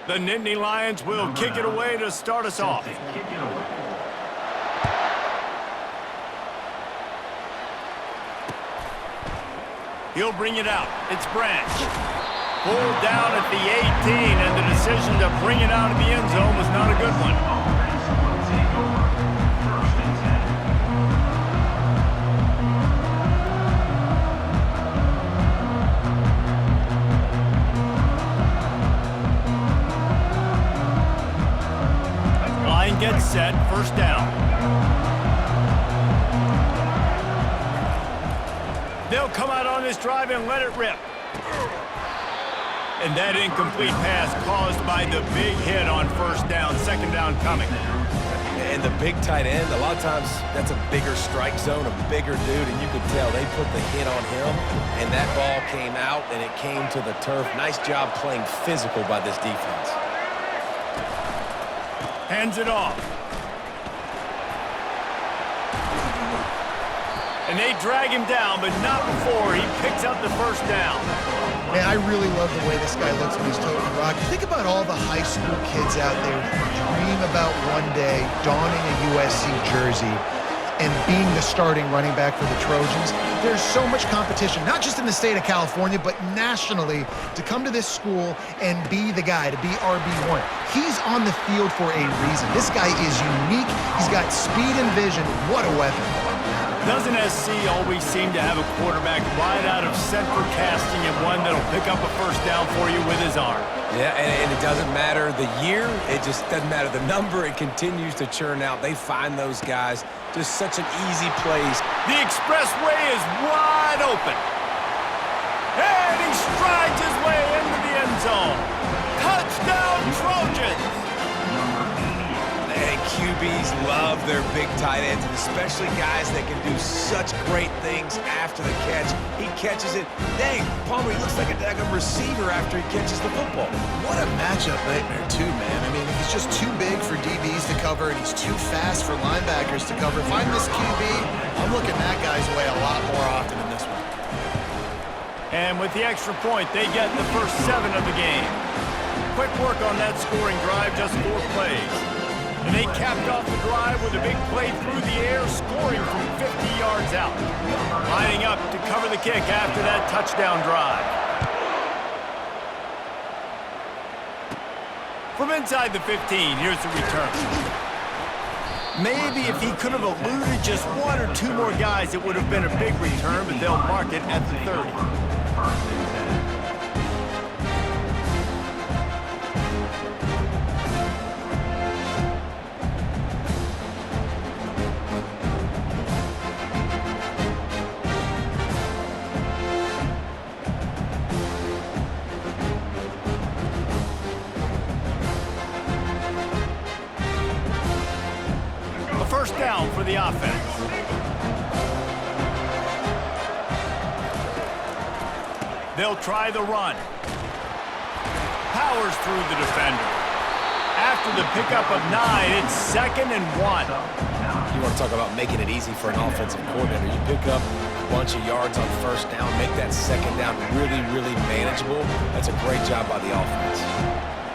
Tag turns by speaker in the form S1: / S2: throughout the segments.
S1: The Nittany Lions will kick it away to start us off. He'll bring it out. It's Branch. Pulled down at the 18, and the decision to bring it out of the end zone was not a good one. Line gets set, first down. They'll come out on this drive and let it rip. And that incomplete pass caused by the big hit on first down, second down coming.
S2: And the big tight end, a lot of times that's a bigger strike zone, a bigger dude, and you could tell they put the hit on him, and that ball came out, and it came to the turf. Nice job playing physical by this defense.
S1: Hands it off. And they drag him down, but not before he picks up the first down.
S3: Man, I really love the way this guy looks when he's toting the rock. Think about all the high school kids out there who dream about one day donning a USC jersey and being the starting running back for the Trojans. There's so much competition, not just in the state of California, but nationally, to come to this school and be the guy, to be RB1. He's on the field for a reason. This guy is unique. He's got speed and vision. What a weapon.
S1: Doesn't SC always seem to have a quarterback right out of central casting and one that'll pick up a first down for you with his arm?
S2: Yeah, and it doesn't matter the year. It just doesn't matter the number. It continues to churn out. They find those guys. Just such an easy plays.
S1: The expressway is wide open. And he strides his way into the end zone. Touchdown, Trojans!
S2: And QBs love their big tight ends, and especially guys that can do such great things after the catch. He catches it. Dang, Palmer, he looks like a daggum receiver after he catches the football.
S3: What a matchup nightmare, too, man. I mean, he's just too big for DBs to cover, and he's too fast for linebackers to cover. If I'm this QB, I'm looking that guy's way a lot more often in this one.
S1: And with the extra point, they get the first 7 of the game. Quick work on that scoring drive, just 4 plays. And they capped off the drive with a big play through the air, scoring from 50 yards out. Lining up to cover the kick after that touchdown drive. From inside the 15, here's the return. Maybe if he could have eluded just 1 or 2 more guys, it would have been a big return, but they'll mark it at the 30. First down for the offense. They'll try the run. Powers through the defender. After the pickup of 9, it's 2nd and 1.
S2: You want to talk about making it easy for an offensive coordinator. You pick up a bunch of yards on first down, make that second down really, really manageable. That's a great job by the offense.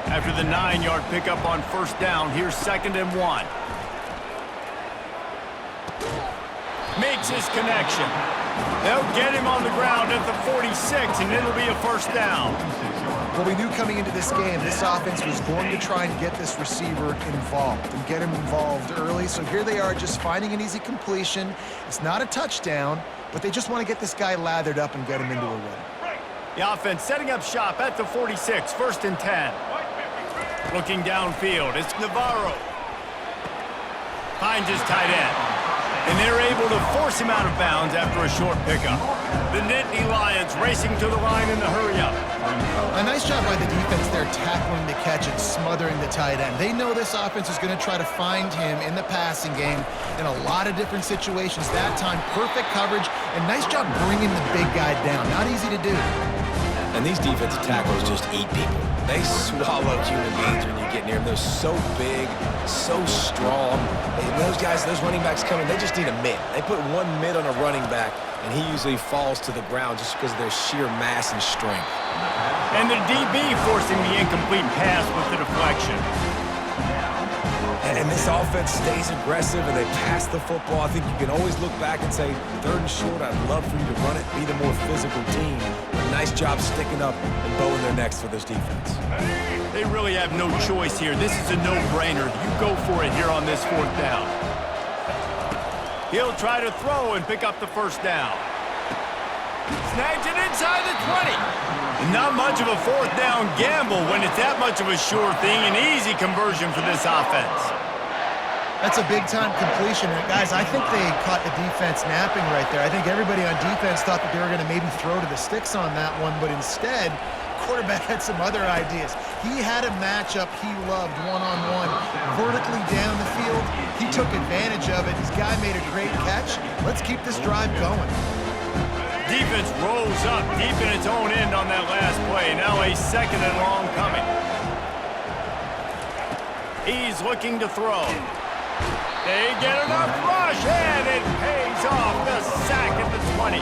S1: After the 9-yard pickup on first down, here's 2nd and 1. Makes his connection. They'll get him on the ground at the 46, and it'll be a first down.
S3: Well, we knew coming into this game, this offense was going to try and get this receiver involved and get him involved early. So here they are just finding an easy completion. It's not a touchdown, but they just want to get this guy lathered up and get him into a run.
S1: The offense setting up shop at the 46, 1st and 10. Looking downfield, it's Navarro. Finds his tight end. And they're able to force him out of bounds after a short pickup. The Nittany Lions racing to the line in the hurry-up.
S3: A nice job by the defense there tackling the catch and smothering the tight end. They know this offense is going to try to find him in the passing game in a lot of different situations. That time, perfect coverage, and nice job bringing the big guy down. Not easy to do.
S2: And these defensive tackles just eat people. They swallow human beings when you get near them. They're so big, so strong. And those guys, those running backs coming, they just need a mid. They put 1 mid on a running back, and he usually falls to the ground just because of their sheer mass and strength.
S1: And the DB forcing the incomplete pass with the deflection.
S2: And this offense stays aggressive and they pass the football. I think you can always look back and say, 3rd and short, I'd love for you to run it, be the more physical team. But nice job sticking up and bowing their necks for this defense.
S1: They really have no choice here. This is a no-brainer. You go for it here on this 4th down. He'll try to throw and pick up the 1st down. Snags it inside the 20. Not much of a 4th down gamble when it's that much of a sure thing. An easy conversion for this offense.
S3: That's a big-time completion. And guys, I think they caught the defense napping right there. I think everybody on defense thought that they were going to maybe throw to the sticks on that one, but instead, quarterback had some other ideas. He had a matchup he loved one-on-one, vertically down the field. He took advantage of it. His guy made a great catch. Let's keep this drive going.
S1: Defense rolls up deep in its own end on that last play. Now a 2nd and long coming. He's looking to throw. They get enough rush, and it pays off. The sack at the 20.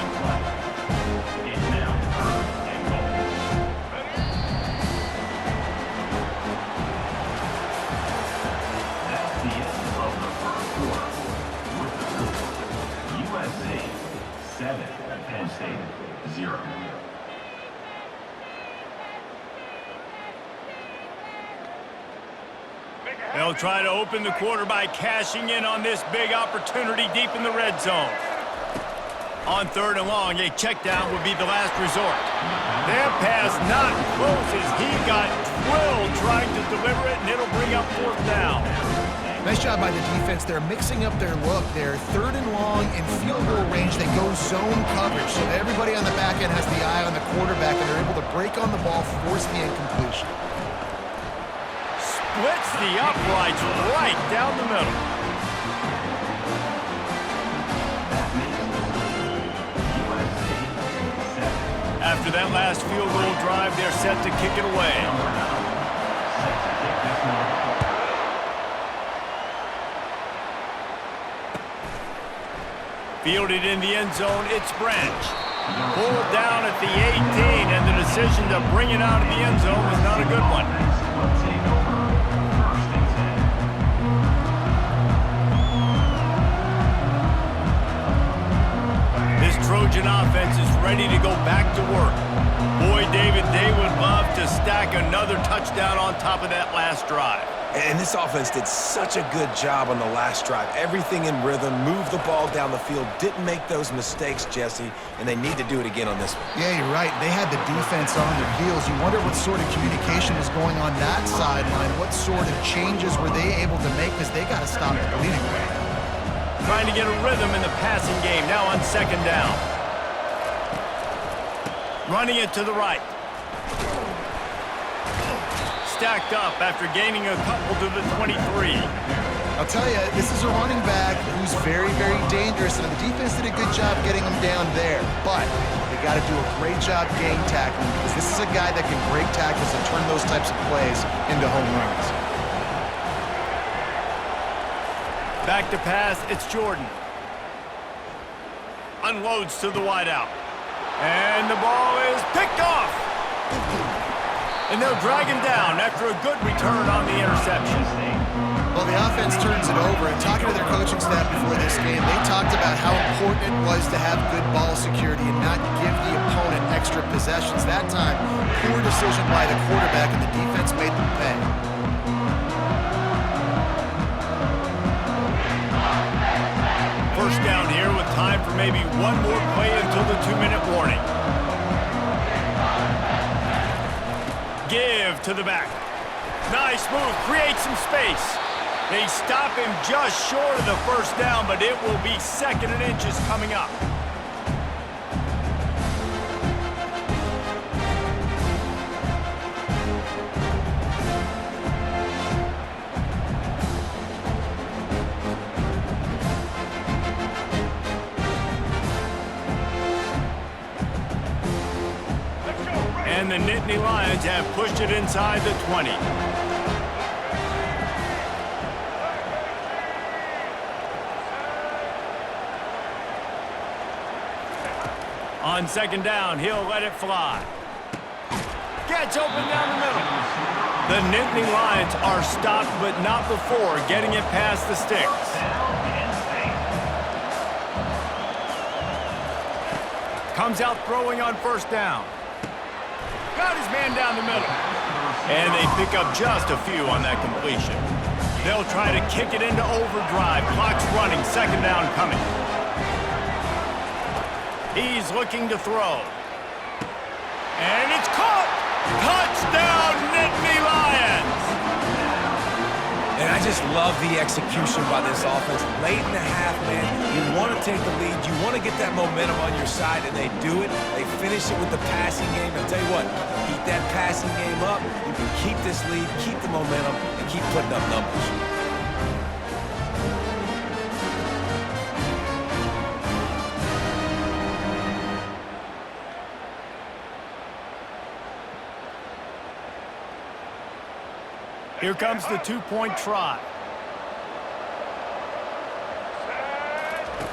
S4: That's the end of the 1st quarter. USA 7, Penn State 0.
S1: They'll try to open the quarter by cashing in on this big opportunity deep in the red zone. On 3rd and long, a check down would be the last resort. That pass not close as he got drilled trying to deliver it, and it'll bring up 4th down.
S3: Nice job by the defense. They're mixing up their look. They're 3rd and long in field goal range. They go zone coverage, so everybody on the back end has the eye on the quarterback, and they're able to break on the ball, force the incompletion.
S1: Splits the uprights right down the middle. After that last field goal drive, they're set to kick it away. Fielded in the end zone, it's Branch. Pulled down at the 18, and the decision to bring it out of the end zone was not a good one. This Trojan offense is ready to go back to work. Boy, David, they would love to stack another touchdown on top of that last drive.
S2: And this offense did such a good job on the last drive. Everything in rhythm, moved the ball down the field, didn't make those mistakes, Jesse, and they need to do it again on this one.
S3: Yeah, you're right. They had the defense on their heels. You wonder what sort of communication was going on that sideline. What sort of changes were they able to make, because they got to stop the bleeding right now.
S1: Trying to get a rhythm in the passing game, now on 2nd down. Running it to the right. Stacked up after gaining a couple to the 23.
S3: I'll tell you, this is a running back who's very, very dangerous, and the defense did a good job getting him down there. But they got to do a great job game tackling, because this is a guy that can break tackles and turn those types of plays into home runs.
S1: Back to pass, it's Jordan. Unloads to the wideout. And the ball is picked off. And they'll drag him down after a good return on the interception.
S3: Well, the offense turns it over, and talking to their coaching staff before this game, they talked about how important it was to have good ball security and not give the opponent extra possessions. That time, poor decision by the quarterback, and the defense made them pay.
S1: First down here with time for maybe one more play until the 2-minute warning. Give to the back. Nice move, create some space. They stop him just short of the 1st down, but it will be 2nd and inches coming up. And the Nittany Lions have pushed it inside the 20. On 2nd down, he'll let it fly. Gets open down the middle. The Nittany Lions are stopped, but not before getting it past the sticks. Comes out throwing on first down. Got his man down the middle. And they pick up just a few on that completion. They'll try to kick it into overdrive. Clock's running, second down coming. He's looking to throw. And it's caught! Touchdown, Nittany Lions!
S2: And I just love the execution by this offense. Late in the half, man, you want to take the lead. You want to get that momentum on your side, and they do it. They finish it with the passing game. I'll tell you what, keep that passing game up. You can keep this lead, keep the momentum, and keep putting up numbers.
S1: Here comes the two-point try.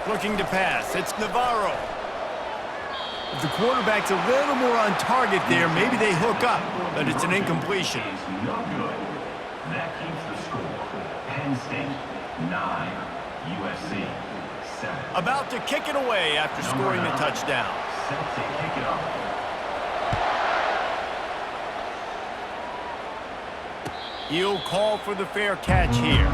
S1: Looking to pass. It's Navarro. If the quarterback's a little more on target there, maybe they hook up, but it's an incompletion.
S4: No good. That keeps the score. Penn State 9, USC 7.
S1: About to kick it away after scoring the touchdown.
S4: Set to kick it off.
S1: He'll call for the fair catch here.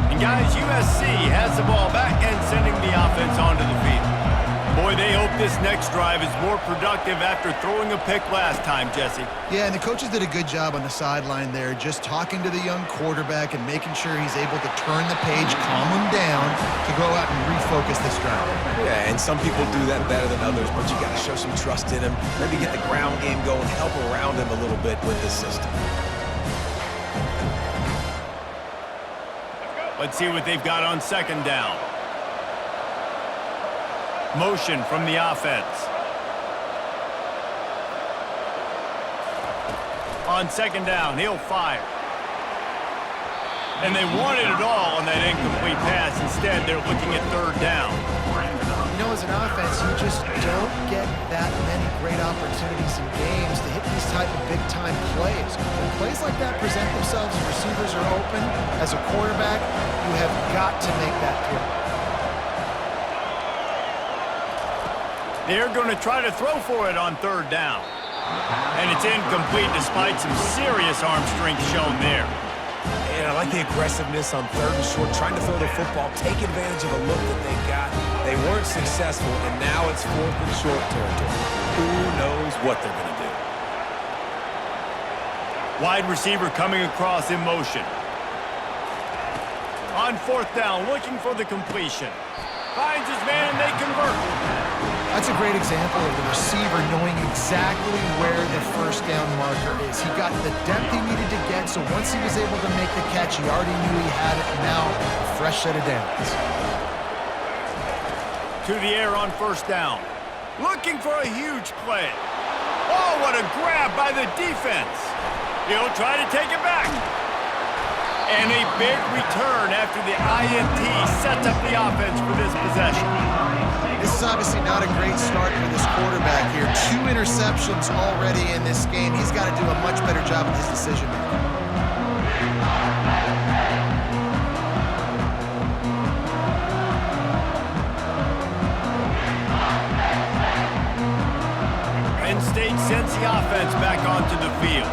S1: And guys, USC has the ball back and sending the offense onto the field. Boy, they hope this next drive is more productive after throwing a pick last time, Jesse.
S3: Yeah, and the coaches did a good job on the sideline there, just talking to the young quarterback and making sure he's able to turn the page, calm him down, to go out and refocus this drive.
S2: Yeah, and some people do that better than others, but you got to show some trust in him. Maybe get the ground game going, help around him a little bit with this system.
S1: Let's see what they've got on second down. Motion from the offense. On second down, he'll fire. And they wanted it all on that incomplete pass. Instead, they're looking at third down.
S3: You know, as an offense, you just don't get that many great opportunities in games to hit these type of big-time plays. When plays like that present themselves and receivers are open, as a quarterback, you have got to make that throw.
S1: They're going to try to throw for it on third down. And it's incomplete despite some serious arm strength shown there.
S2: And I like the aggressiveness on third and short, trying to throw the football, take advantage of a look that they got. They weren't successful, and now it's fourth and short territory. Who knows what they're going to do?
S1: Wide receiver coming across in motion. On fourth down, looking for the completion. Finds his man, and they convert.
S3: That's a great example of the receiver knowing exactly where the first down marker is. He got the depth he needed to get, so once he was able to make the catch, he already knew he had it. Now, a fresh set of downs.
S1: To the air on first down. Looking for a huge play. Oh, what a grab by the defense. He'll try to take it back. And a big return after the INT sets up the offense for this possession.
S3: This is obviously not a great start for this quarterback here. 2 interceptions already in this game. He's got to do a much better job of his decision-making.
S1: Penn State sends the offense back onto the field.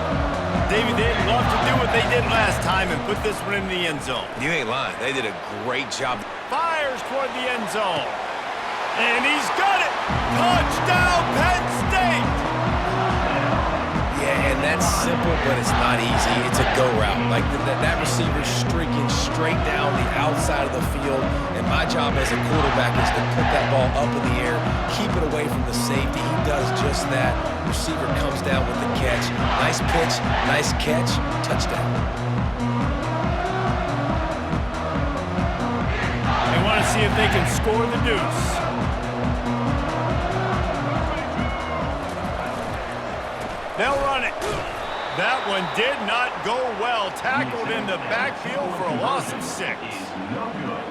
S1: Davey, they'd love to do what they did last time and put this one in the end zone.
S2: You ain't lying. They did a great job.
S1: Fires toward the end zone. And he's got it! Touchdown, Penn State!
S2: Yeah, and that's simple, but it's not easy. It's a go route. Like that receiver's streaking straight down the outside of the field, and my job as a quarterback is to put that ball up in the air, keep it away from the safety. He does just that. Receiver comes down with the catch. Nice pitch, nice catch, touchdown.
S1: They want to see if they can score the deuce. They'll run it. That one did not go well. Tackled in the backfield for a loss of 6.
S4: Is no good.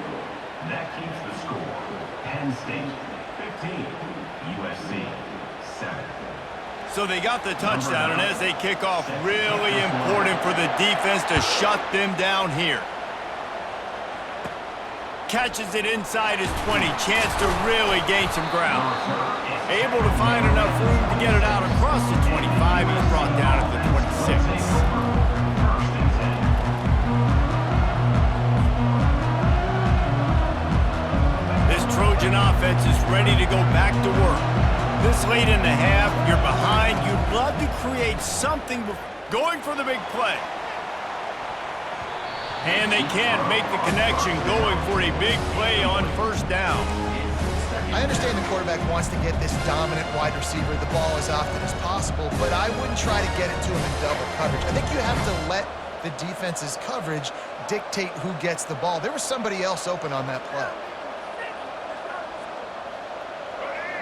S4: That keeps the score. Penn State 15, USC 7.
S1: So they got the touchdown, and as they kick off, really important for the defense to shut them down here. Catches it inside his 20. Chance to really gain some ground. Able to find enough room to get it out across the 25. He's brought down at the 26. This Trojan offense is ready to go back to work. This late in the half, you're behind. You'd love to create something going for the big play. And they can't make the connection going for a big play on first down.
S3: I understand the quarterback wants to get this dominant wide receiver the ball as often as possible, but I wouldn't try to get it to him in double coverage. I think you have to let the defense's coverage dictate who gets the ball. There was somebody else open on that play.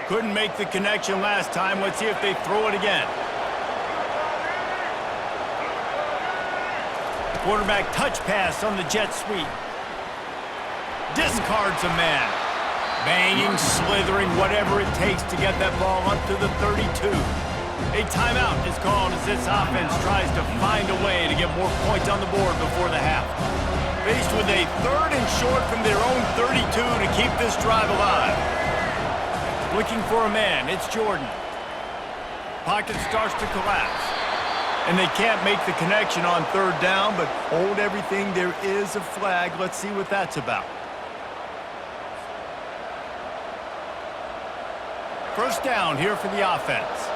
S1: Couldn't make the connection last time. Let's see if they throw it again. Quarterback touch pass on the jet sweep. Discards a man. Banging, slithering, whatever it takes to get that ball up to the 32. A timeout is called as this offense tries to find a way to get more points on the board before the half. Faced with a 3rd and short from their own 32 to keep this drive alive. Looking for a man, it's Jordan. Pocket starts to collapse. And they can't make the connection on 3rd down, but hold everything. There is a flag. Let's see what that's about. First down here for the offense.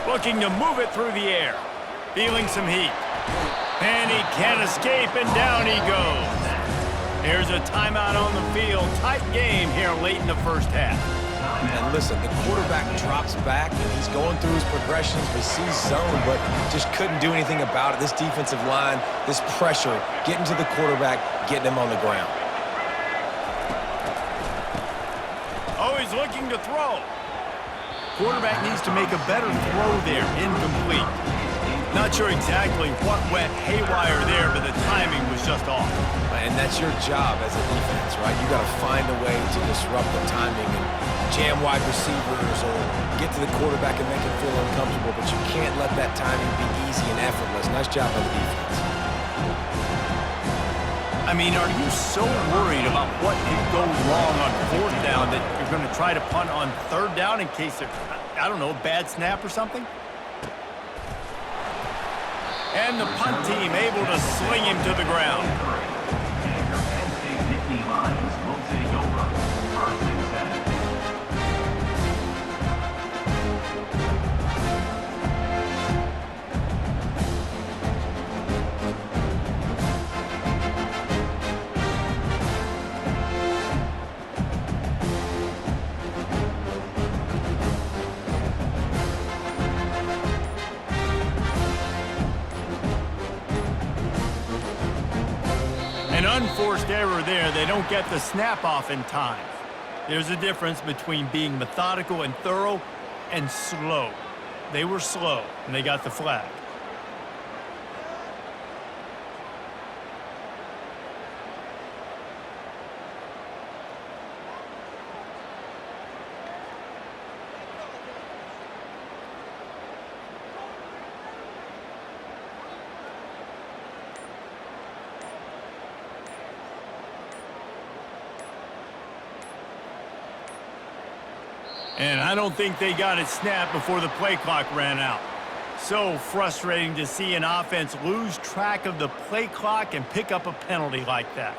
S1: Looking to move it through the air. Feeling some heat. And he can't escape, and down he goes. There's a timeout on the field. Tight game here late in the first half.
S2: And listen, the quarterback drops back, and he's going through his progressions. We see zone, but just couldn't do anything about it. This defensive line, this pressure, getting to the quarterback, getting him on the ground.
S1: Oh, he's looking to throw. Quarterback needs to make a better throw there. Incomplete. Not sure exactly what went haywire there, but the timing was just off.
S2: And that's your job as a defense, right? You got to find a way to disrupt the timing and jam wide receivers or get to the quarterback and make him feel uncomfortable, but you can't let that timing be easy and effortless. Nice job by the defense.
S1: I mean, are you so worried about what could go wrong on 4th down that you're going to try to punt on 3rd down in case of, I don't know, a bad snap or something? And the punt team able to sling him to the ground.
S4: And your Penn State Nittany Lions will take over. 1st and 7.
S1: An unforced error there. They don't get the snap off in time. There's a difference between being methodical and thorough and slow. They were slow, and they got the flag. And I don't think they got it snapped before the play clock ran out. So frustrating to see an offense lose track of the play clock and pick up a penalty like that.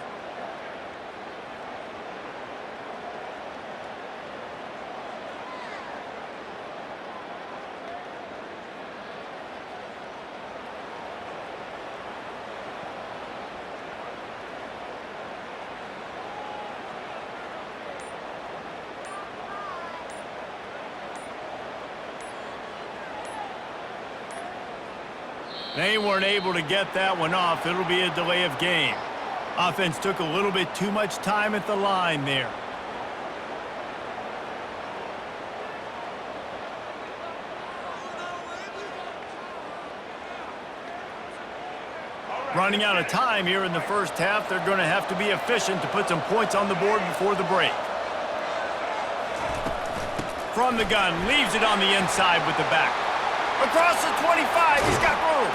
S1: They weren't able to get that one off. It'll be a delay of game. Offense took a little bit too much time at the line there. Running out of time here in the first half, they're going to have to be efficient to put some points on the board before the break. From the gun, leaves it on the inside with the back. Across the 25, he's got room.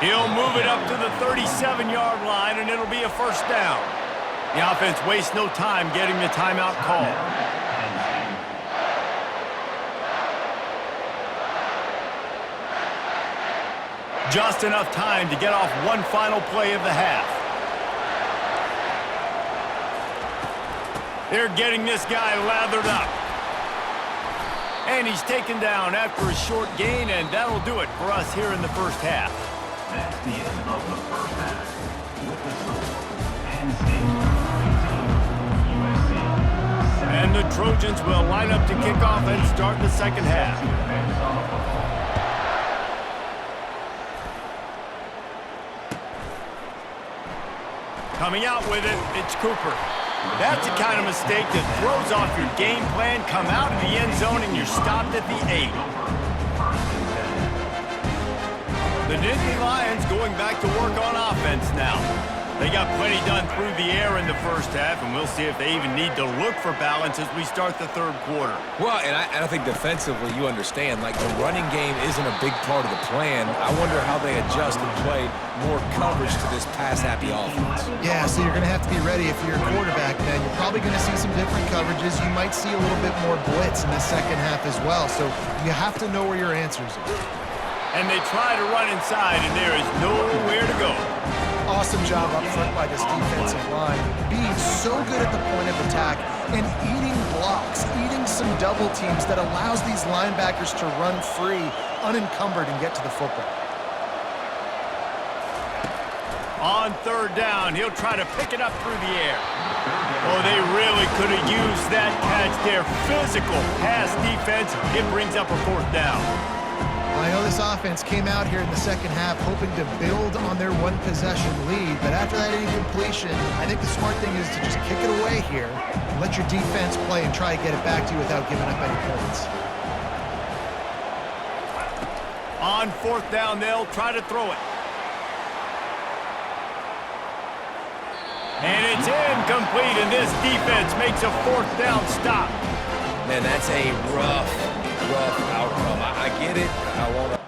S1: He'll move it up to the 37-yard line, and it'll be a first down. The offense wastes no time getting the timeout called. Just enough time to get off one final play of the half. They're getting this guy lathered up. And he's taken down after a short gain, and that'll do it for us here in the first half.
S4: That's the end of the first half. With the score, Penn State 18, USC 7.
S1: And the Trojans will line up to kick off and start the second half.
S4: Defense on the football.
S1: Coming out with it, it's Cooper. That's the kind of mistake that throws off your game plan. Come out of the end zone and you're stopped at the 8. The Nittany Lions going back to work on offense now. They got plenty done through the air in the first half, and we'll see if they even need to look for balance as we start the third quarter.
S2: Well, and I think defensively, you understand, like the running game isn't a big part of the plan. I wonder how they adjust and play more coverage to this pass-happy offense.
S3: Yeah, so you're going to have to be ready if you're a quarterback, man. You're probably going to see some different coverages. You might see a little bit more blitz in the second half as well. So you have to know where your answers are.
S1: And they try to run inside, and there is nowhere to go.
S3: Awesome job up front by this defensive line, being so good at the point of attack and eating blocks, eating some double teams that allows these linebackers to run free, unencumbered, and get to the football.
S1: On third down, he'll try to pick it up through the air. Oh, they really could have used that catch there. Physical pass defense. It brings up a fourth down.
S3: I know this offense came out here in the second half hoping to build on their one-possession lead, but after that incompletion, I think the smart thing is to just kick it away here and let your defense play and try to get it back to you without giving up any points.
S1: On fourth down, they'll try to throw it. And it's incomplete, and this defense makes a fourth down stop.
S2: Man, that's a rough outcome. I get it. I want to